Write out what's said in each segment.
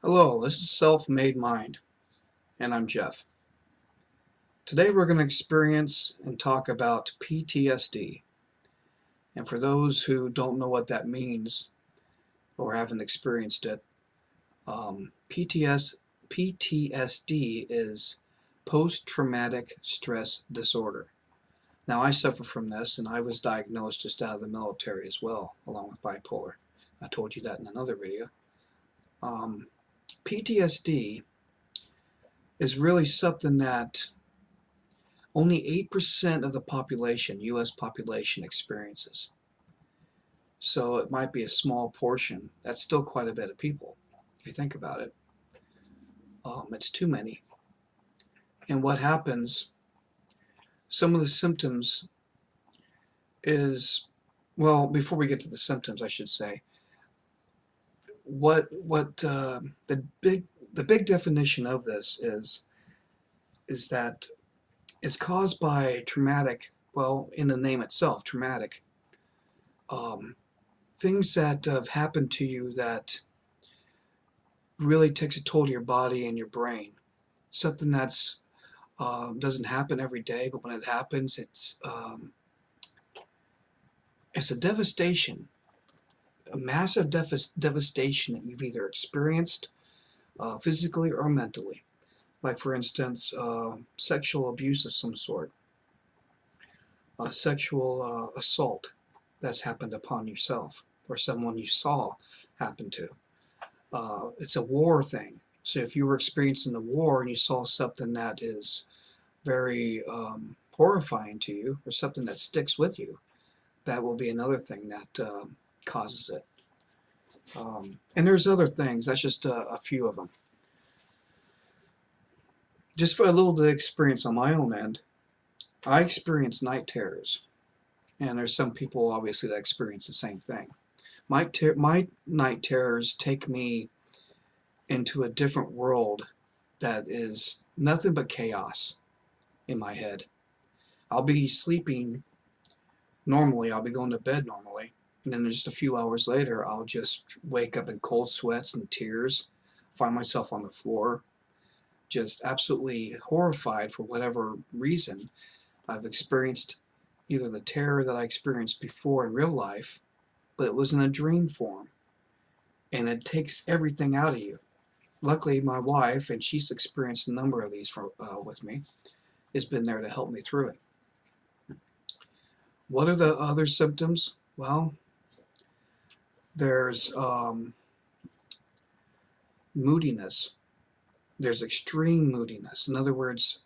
Hello, this is Self-Made Mind, and I'm Jeff. Today we're going to experience and talk about PTSD. And for those who don't know what that means or haven't experienced it, PTSD is post-traumatic stress disorder. Now, I suffer from this, and I was diagnosed just out of the military as well, along with bipolar. I told you that in another video. PTSD is really something that only 8% of the population, U.S. population, experiences. So it might be a small portion. That's still quite a bit of people, if you think about it. It's too many. And what happens, some of the symptoms is, well, before we get to the symptoms, I should say, the big definition of this is that it's caused by traumatic, well, in the name itself, traumatic, things that have happened to you that really takes a toll to your body and your brain. Something that's doesn't happen every day, but when it happens, it's a devastation, a massive devastation that you've either experienced physically or mentally. Like, for instance, sexual abuse of some sort, sexual assault that's happened upon yourself or someone you saw happen to. It's a war thing. So if you were experiencing a war and you saw something that is very horrifying to you, or something that sticks with you, that will be another thing that causes it. And there's other things. That's just a few of them. Just for a little bit of experience on my own end, I experience night terrors. And there's some people, obviously, that experience the same thing. My night terrors take me into a different world that is nothing but chaos in my head. I'll be sleeping normally, I'll be going to bed normally, and then just a few hours later, I'll just wake up in cold sweats and tears, find myself on the floor, just absolutely horrified for whatever reason. I've experienced either the terror that I experienced before in real life, but it was in a dream form, and it takes everything out of you. Luckily, my wife, and she's experienced a number of these with me, has been there to help me through it. What are the other symptoms? Well, there's moodiness. There's extreme moodiness. In other words,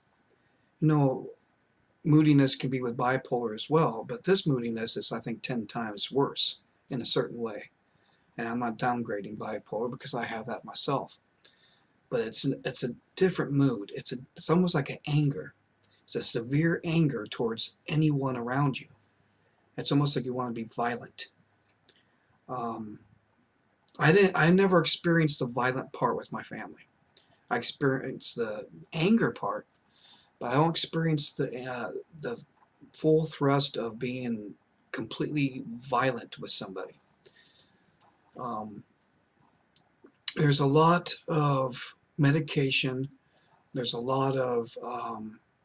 moodiness can be with bipolar as well, but this moodiness is, I think, 10 times worse in a certain way. And I'm not downgrading bipolar because I have that myself. But it's a different mood. It's almost like an anger. It's a severe anger towards anyone around you. It's almost like you want to be violent. I never experienced the violent part with my family. I experienced the anger part, but I don't experience the full thrust of being completely violent with somebody. There's a lot of medication. There's a lot of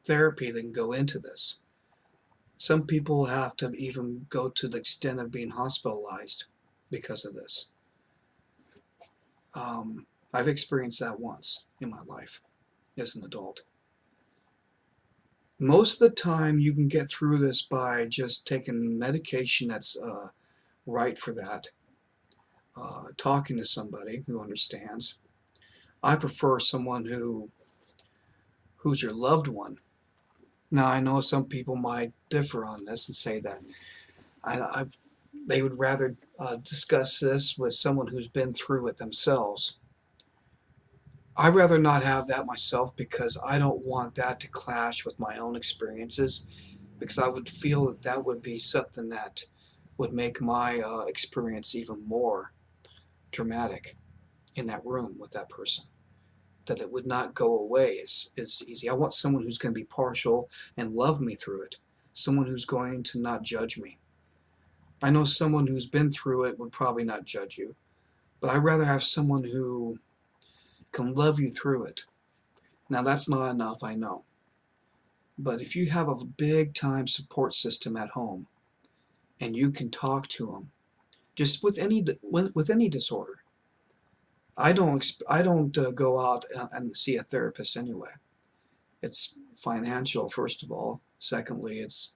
therapy that can go into this. Some people have to even go to the extent of being hospitalized because of this. I've experienced that once in my life as an adult. Most of the time you can get through this by just taking medication that's right for that. Talking to somebody who understands. I prefer someone who's your loved one. Now, I know some people might differ on this and say that they would rather discuss this with someone who's been through it themselves. I'd rather not have that myself because I don't want that to clash with my own experiences, because I would feel that that would be something that would make my experience even more dramatic in that room with that person, that it would not go away is easy. I want someone who's going to be partial and love me through it, someone who's going to not judge me. I know someone who's been through it would probably not judge you, but I'd rather have someone who can love you through it. Now, that's not enough, I know. But if you have a big time support system at home and you can talk to them, just with any disorder, I don't go out and see a therapist anyway. It's financial, first of all. Secondly, it's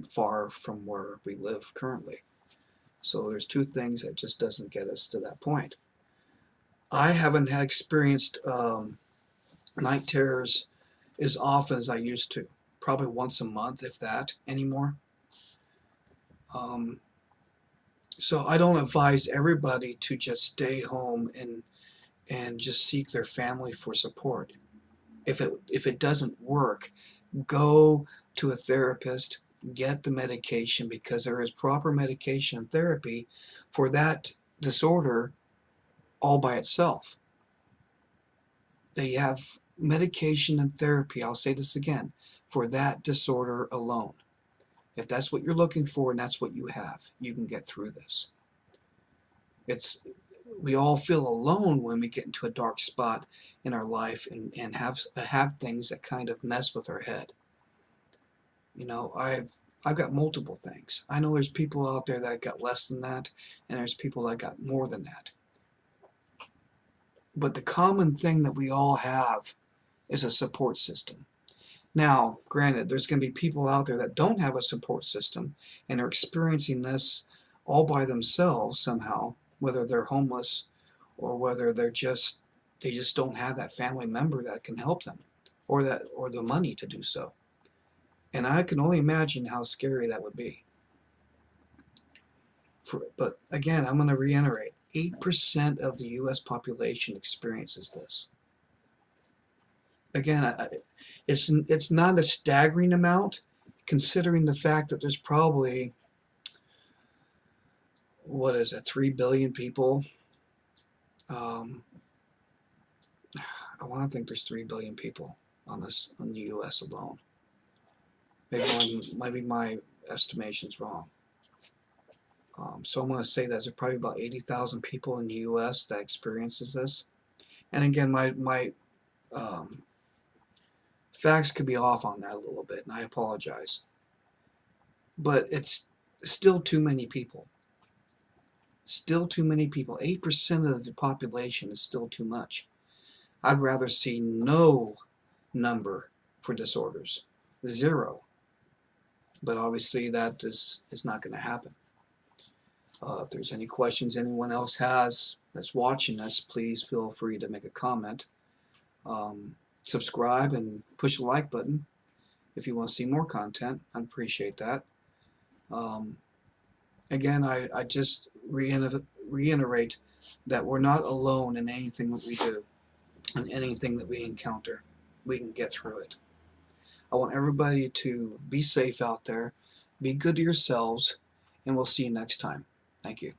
far from where we live currently. So there's two things that just doesn't get us to that point. I haven't experienced night terrors as often as I used to. Probably once a month, if that, anymore. So I don't advise everybody to just stay home and just seek their family for support. If it doesn't work, go to a therapist, get the medication, because there is proper medication and therapy for that disorder all by itself. They have medication and therapy, I'll say this again, for that disorder alone. If that's what you're looking for and that's what you have, you can get through this. We all feel alone when we get into a dark spot in our life and have things that kind of mess with our head. You know, I've got multiple things. I know there's people out there that got less than that, and there's people that got more than that. But the common thing that we all have is a support system. Now, granted, there's going to be people out there that don't have a support system and are experiencing this all by themselves somehow, whether they're homeless or whether they just don't have that family member that can help them, or the money to do so. And I can only imagine how scary that would be. But again, I'm going to reiterate, 8% of the U.S. population experiences this. Again, it's not a staggering amount, considering the fact that there's probably, 3 billion people. I want to think there's 3 billion people on the U.S. alone. Maybe my estimation's wrong. So I'm going to say that there's probably about 80,000 people in the U.S. that experiences this. And again, my facts could be off on that a little bit, and I apologize. But it's still too many people. Still too many people. 8% of the population is still too much. I'd rather see no number for disorders. 0. But obviously that is not going to happen. If there's any questions anyone else has that's watching us, please feel free to make a comment. Subscribe and push the like button if you want to see more content. I'd appreciate that. Again, I just reiterate that we're not alone in anything that we do and anything that we encounter. We can get through it. I want everybody to be safe out there, be good to yourselves, and we'll see you next time. Thank you.